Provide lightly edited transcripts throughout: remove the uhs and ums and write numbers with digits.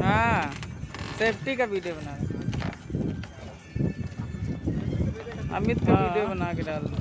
हाँ, सेफ्टी का वीडियो बना अमित का वीडियो बना के डाल देता।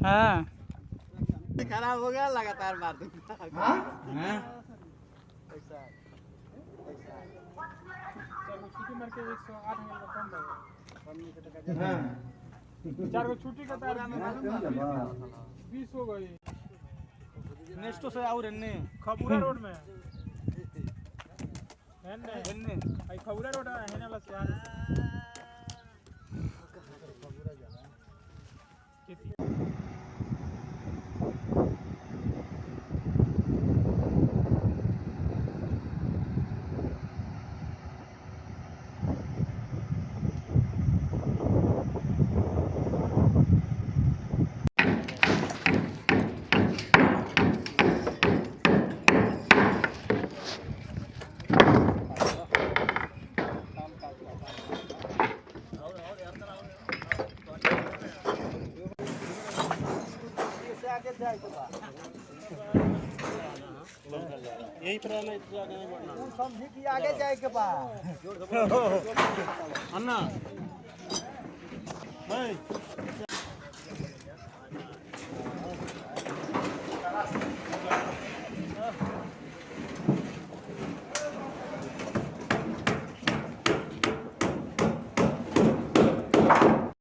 हाँ खराब हो गया लगातार मार दूंगा। हाँ छुट्टी मार के 108 में कम लगा। चार को छुट्टी का तार 20 हो गई। नेक्स्ट से और ने खबुरा रोड में है ने आई खबुरा रोड है ना बस यार यही तरह में आगे नहीं बढ़ना। समझी कि आगे जाए के बाद अन्ना